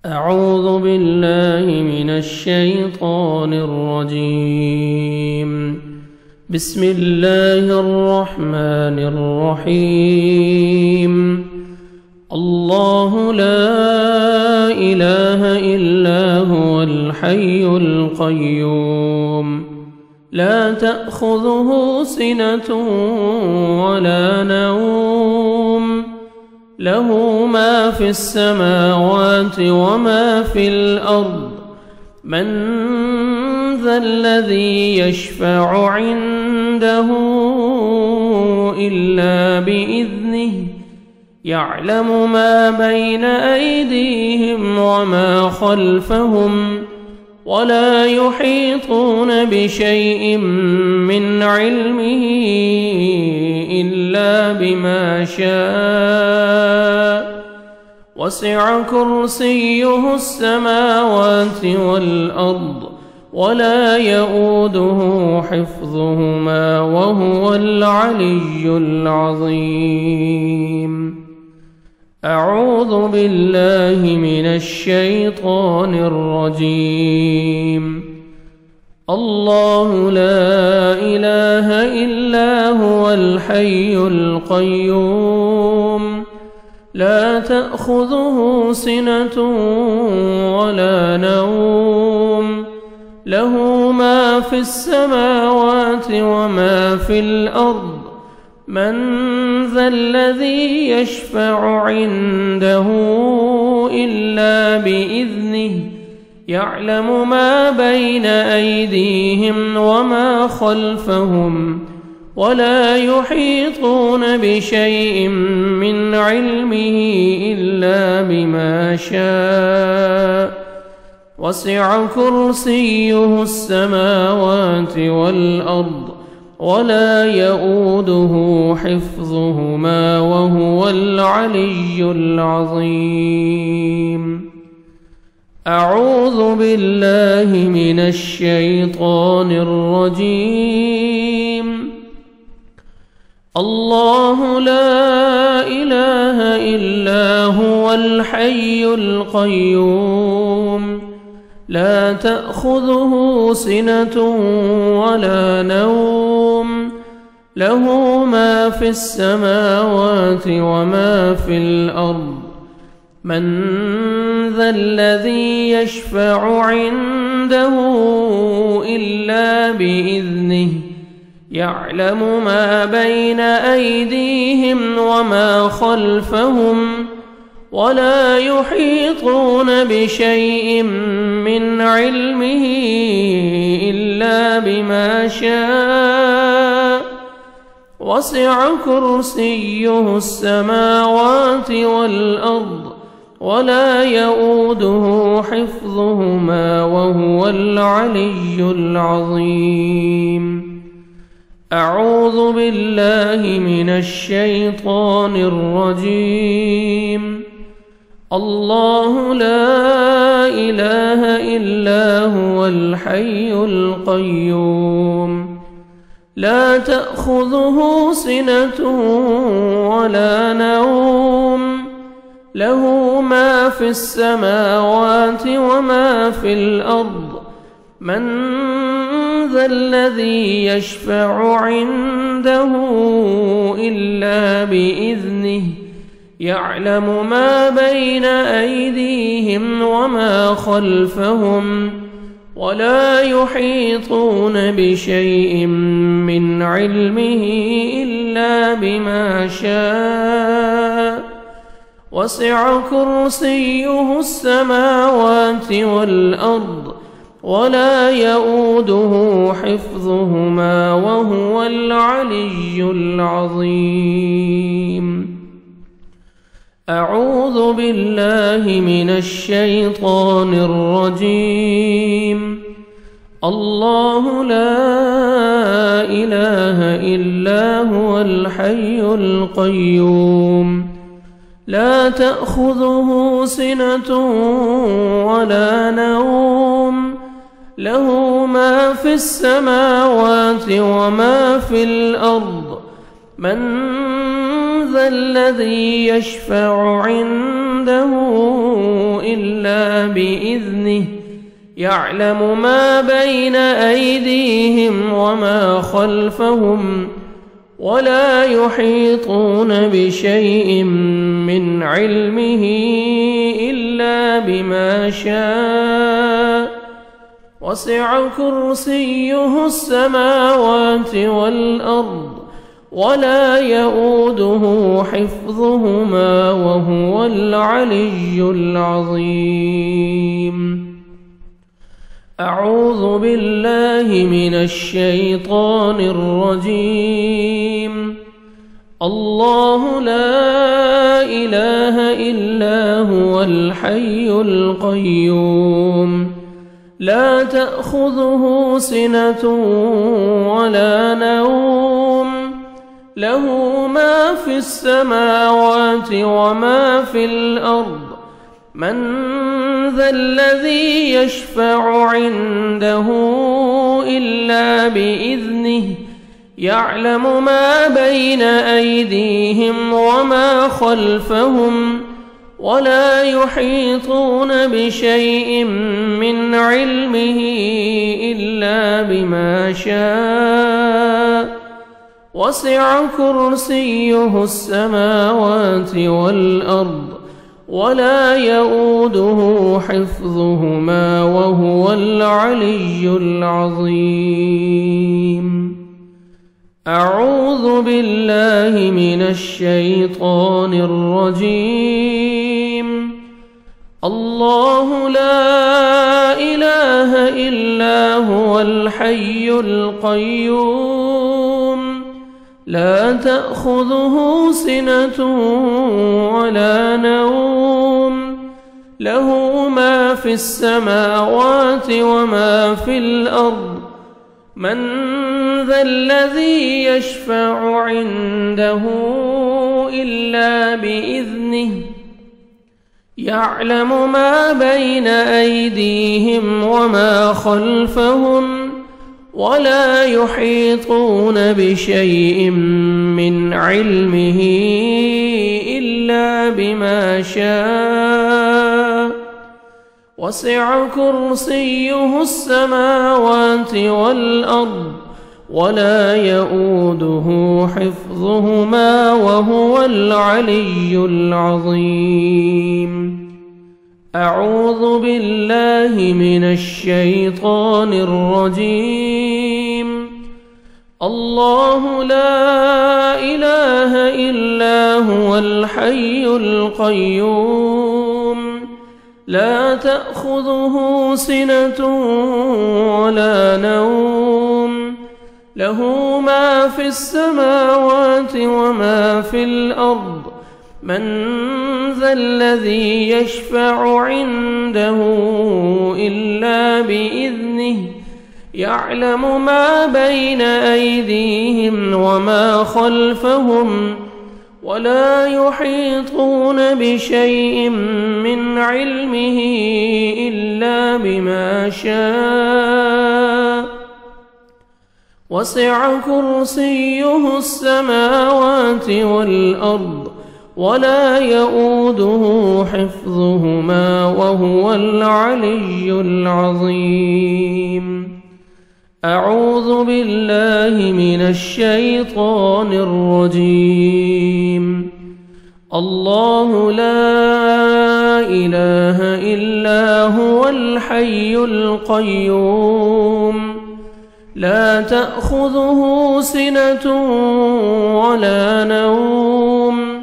أعوذ بالله من الشيطان الرجيم. بسم الله الرحمن الرحيم. الله لا إله إلا هو الحي القيوم لا تأخذه سنة ولا نوم له ما في السماوات وما في الأرض من ذا الذي يشفع عنده إلا بإذنه يعلم ما بين أيديهم وما خلفهم ولا يحيطون بشيء من علمه إلا بما شاء وسع كرسيه السماوات والأرض ولا يؤوده حفظهما وهو العلي العظيم. أعوذ بالله من الشيطان الرجيم. الله لا إله إلا هو الحي القيوم لا تأخذه سنة ولا نوم له ما في السماوات وما في الأرض من ذا الذي يشفع عنده إلا بإذنه يعلم ما بين أيديهم وما خلفهم ولا يحيطون بشيء من علمه إلا بما شاء وسع كرسيه السماوات والأرض ولا يؤوده حفظهما وهو العلي العظيم. أعوذ بالله من الشيطان الرجيم. الله لا إله إلا هو الحي القيوم لا تأخذه سنة ولا نوم له ما في السماوات وما في الأرض من ذا الذي يشفع عنده إلا بإذنه يعلم ما بين أيديهم وما خلفهم ولا يحيطون بشيء من علمه إلا بما شاء وسع كرسيه السماوات والأرض ولا يؤوده حفظهما وهو العلي العظيم. أعوذ بالله من الشيطان الرجيم. الله لا إله إلا هو الحي القيوم لا تأخذه سنة ولا نوم له ما في السماوات وما في الأرض من ذا الذي يشفع عنده إلا بإذنه يعلم ما بين أيديهم وما خلفهم ولا يحيطون بشيء من علمه إلا بما شاء وسع كرسيه السماوات والأرض ولا يؤوده حفظهما وهو العلي العظيم. أعوذ بالله من الشيطان الرجيم. الله لا إله إلا هو الحي القيوم لا تأخذه سنة ولا نوم له ما في السماوات وما في الأرض من ذا الذي يشفع عنده إلا إلا بإذنه يعلم ما بين أيديهم وما خلفهم ولا يحيطون بشيء من علمه إلا بما شاء وسع كرسيه السماوات والأرض ولا يؤوده حفظهما وهو العلي العظيم. أعوذ بالله من الشيطان الرجيم. الله لا إله إلا هو الحي القيوم لا تأخذه سنة ولا نوم له ما في السماوات وما في الأرض من ذا الذي يشفع عنده إلا بإذنه يعلم ما بين أيديهم وما خلفهم ولا يحيطون بشيء من علمه إلا بما شاء وسع كرسيه السماوات والأرض ولا يؤوده حفظهما وهو العلي العظيم. أعوذ بالله من الشيطان الرجيم. الله لا إله إلا هو الحي القيوم لا تأخذه سنة ولا نوم له ما في السماوات وما في الأرض من ذا الذي يشفع عنده إلا بإذنه يعلم ما بين أيديهم وما خلفهم ولا يحيطون بشيء من علمه إلا بما شاء وسع كرسيه السماوات والأرض ولا يؤوده حفظهما وهو العلي العظيم. أعوذ بالله من الشيطان الرجيم. الله لا إله إلا هو الحي القيوم لا تأخذه سنة ولا نوم له ما في السماوات وما في الأرض من ذا الذي يشفع عنده إلا بإذنه يعلم ما بين أيديهم وما خلفهم ولا يحيطون بشيء من علمه إلا بما شاء وسع كرسيه السماوات والأرض ولا يؤوده حفظهما وهو العلي العظيم. أعوذ بالله من الشيطان الرجيم. الله لا إله إلا هو الحي القيوم لا تأخذه سنة ولا نوم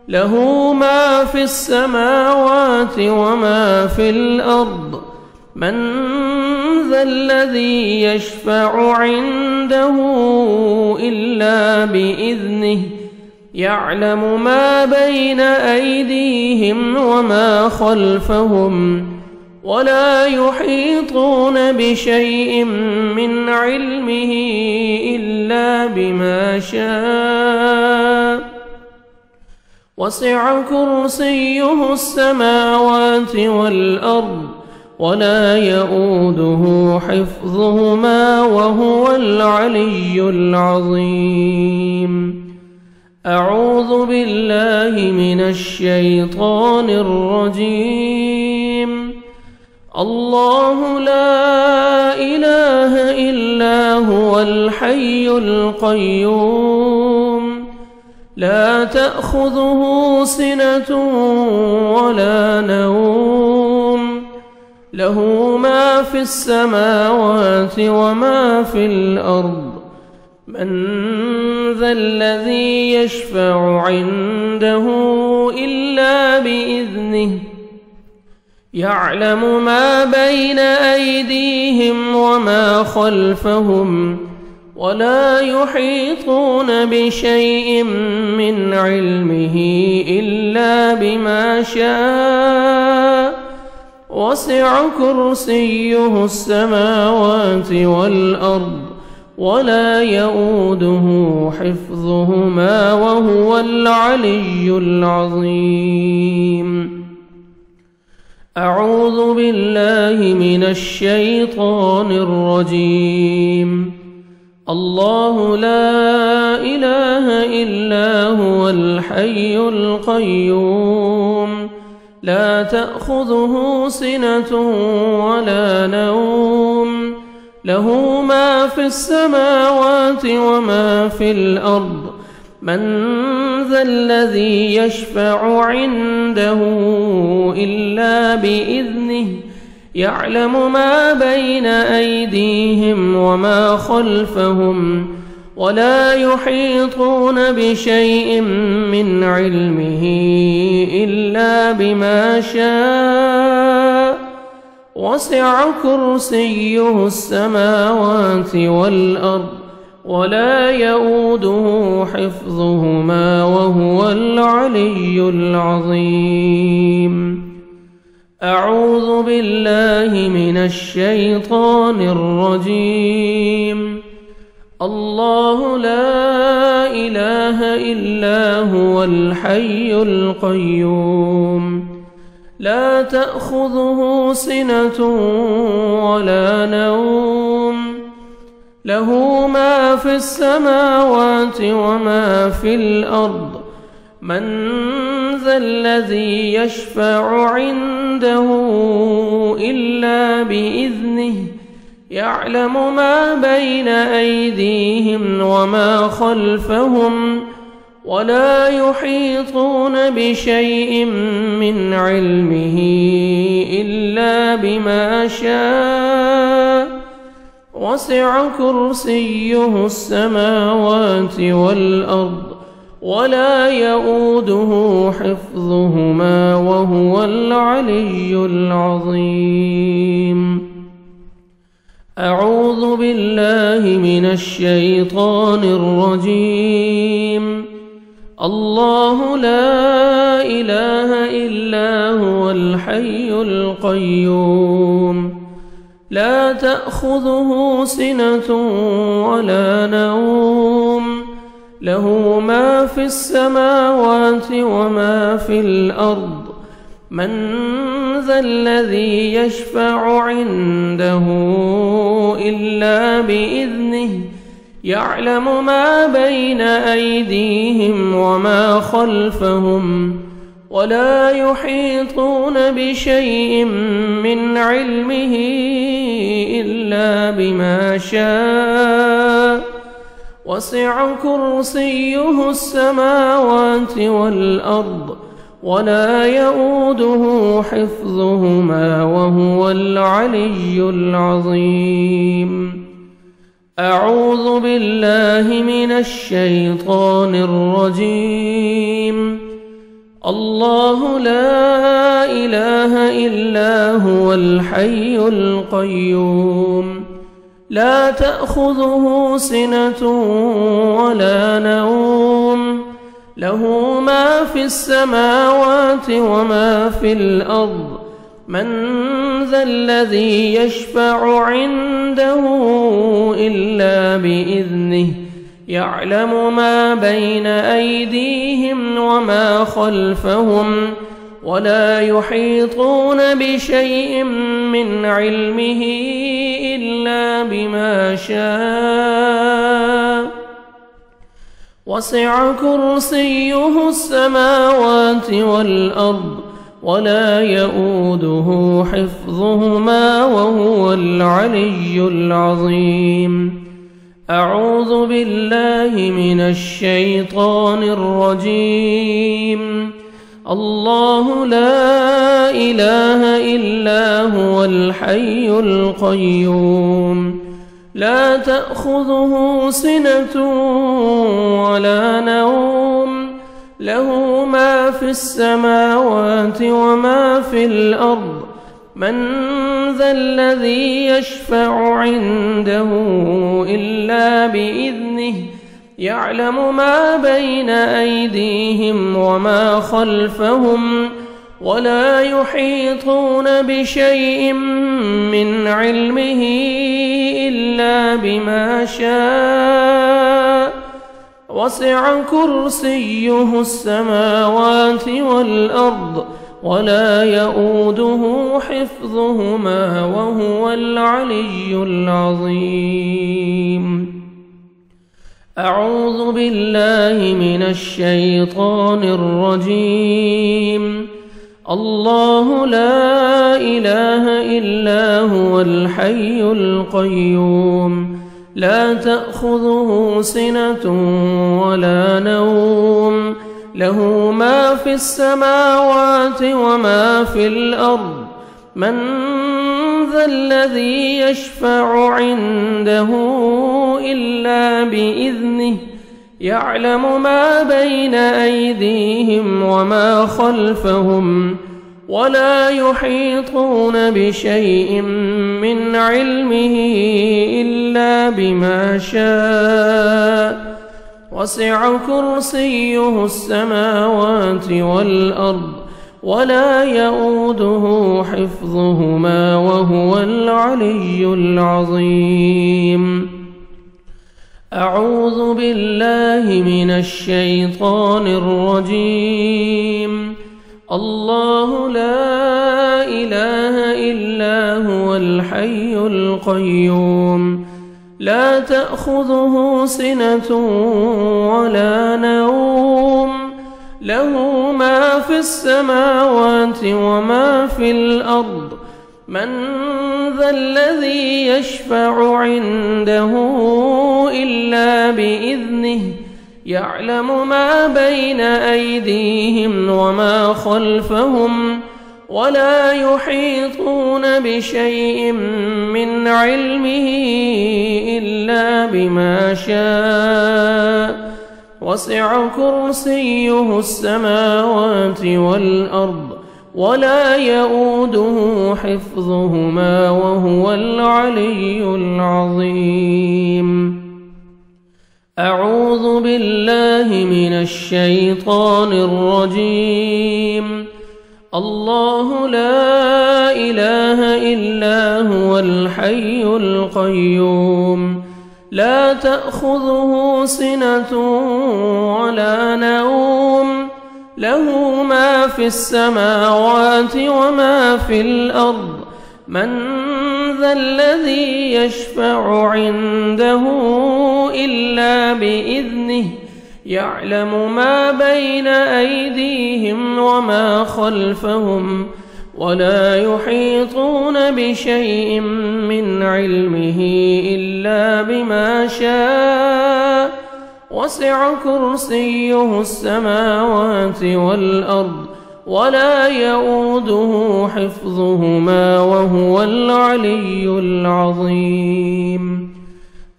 له ما في السماوات وما في الأرض من ذا الذي يشفع عنده إلا بإذنه يعلم ما بين أيديهم وما خلفهم ولا يحيطون بشيء من علمه إلا بما شاء وسع كرسيه السماوات والأرض ولا يؤوده حفظهما وهو العلي العظيم. أعوذ بالله من الشيطان الرجيم. الله لا إله إلا هو الحي القيوم لا تأخذه سنة ولا نوم له ما في السماوات وما في الأرض من ذا الذي يشفع عنده إلا بإذنه يعلم ما بين أيديهم وما خلفهم ولا يحيطون بشيء من علمه إلا بما شاء وسع كرسيه السماوات والأرض ولا يؤوده حفظهما وهو العلي العظيم. أعوذ بالله من الشيطان الرجيم. الله لا إله إلا هو الحي القيوم لا تأخذه سنة ولا نوم له ما في السماوات وما في الأرض من ذا الذي يشفع عنده إلا بإذنه يعلم ما بين أيديهم وما خلفهم ولا يحيطون بشيء من علمه إلا بما شاء وسع كرسيه السماوات والأرض ولا يؤوده حفظهما وهو العلي العظيم. أعوذ بالله من الشيطان الرجيم. الله لا إله إلا هو الحي القيوم لا تأخذه سنة ولا نوم له ما في السماوات وما في الأرض من ذا الذي يشفع عنده إلا بإذنه يعلم ما بين أيديهم وما خلفهم ولا يحيطون بشيء من علمه إلا بما شاء وسع كرسيه السماوات والأرض ولا يؤوده حفظهما وهو العلي العظيم. أعوذ بالله من الشيطان الرجيم. الله لا إله إلا هو الحي القيوم لا تأخذه سنة ولا نوم له ما في السماوات وما في الأرض من ذا الذي يشفع عنده إلا بإذنه يعلم ما بين أيديهم وما خلفهم ولا يحيطون بشيء من علمه إلا بما شاء وسع كرسيه السماوات والأرض ولا يؤوده حفظهما وهو العلي العظيم. أعوذ بالله من الشيطان الرجيم. الله لا إله إلا هو الحي القيوم لا تأخذه سنة ولا نوم له ما في السماوات وما في الأرض من ذا الذي يشفع عنده إلا بإذنه يعلم ما بين أيديهم وما خلفهم ولا يحيطون بشيء من علمه إلا بما شاء وسع كرسيه السماوات والأرض ولا يؤوده حفظهما وهو العلي العظيم. أعوذ بالله من الشيطان الرجيم. الله لا إله إلا هو الحي القيوم لا تأخذه سنة ولا نوم له ما في السماوات وما في الأرض من ذا الذي يشفع عنده إلا بإذنه يعلم ما بين أيديهم وما خلفهم ولا يحيطون بشيء من علمه إلا بما شاء وسع كرسيه السماوات والأرض ولا يؤوده حفظهما وهو العلي العظيم. أعوذ بالله من الشيطان الرجيم. الله لا إله إلا هو الحي القيوم لا تأخذه سنة ولا نوم له ما في السماوات وما في الأرض من ذا الذي يشفع عنده إلا بإذنه يعلم ما بين أيديهم وما خلفهم ولا يحيطون بشيء من علمه إلا بما شاء وسع كرسيه السماوات والأرض ولا يؤوده حفظهما وهو العلي العظيم. أعوذ بالله من الشيطان الرجيم. الله لا إله إلا هو الحي القيوم لا تأخذه سنة ولا نوم له ما في السماوات وما في الأرض من ذا الذي يشفع عنده إلا بإذنه يعلم ما بين أيديهم وما خلفهم ولا يحيطون بشيء من علمه إلا بما شاء وسع كرسيه السماوات والأرض ولا يؤوده حفظهما وهو العلي العظيم. أعوذ بالله من الشيطان الرجيم. الله لا إله إلا هو الحي القيوم لا تأخذه سنة ولا نوم له ما في السماوات وما في الأرض من ذا الذي يشفع عنده إلا بإذنه يعلم ما بين أيديهم وما خلفهم ولا يحيطون بشيء من علمه إلا بما شاء وسع كرسيه السماوات والأرض ولا يؤوده حفظهما وهو العلي العظيم.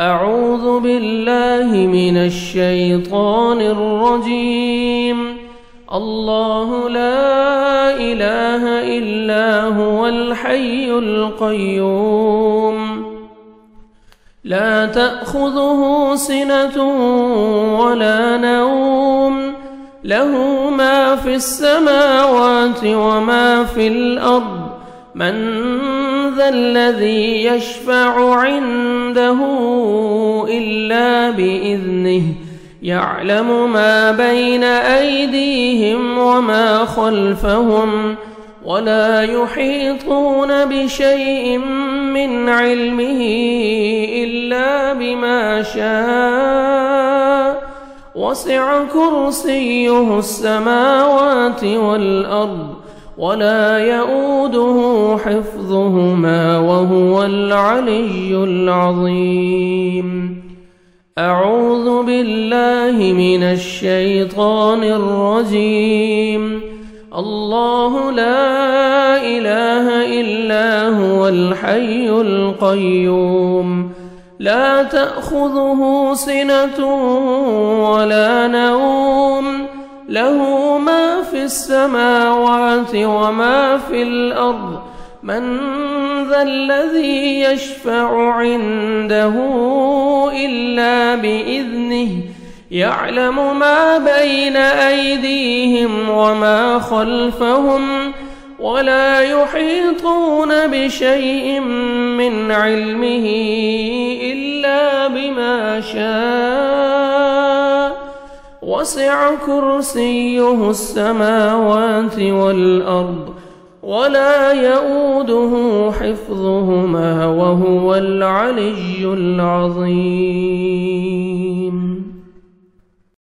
أعوذ بالله من الشيطان الرجيم. الله لا إله إلا هو الحي القيوم لا تأخذه سنة ولا نوم له ما في السماوات وما في الأرض من ذا الذي يشفع عنده إلا بإذنه يعلم ما بين أيديهم وما خلفهم ولا يحيطون بشيء من علمه إلا بما شاء وسع كرسيه السماوات والأرض ولا يؤوده حفظهما وهو العلي العظيم. أعوذ بالله من الشيطان الرجيم. الله لا إله إلا هو الحي القيوم لا تأخذه سنة ولا نوم له ما في السماوات وما في الأرض من ذا الذي يشفع عنده إلا بإذنه يعلم ما بين أيديهم وما خلفهم ولا يحيطون بشيء من علمه إلا بما شاء وسع كرسيه السماوات والأرض ولا يؤوده حفظهما وهو العلي العظيم.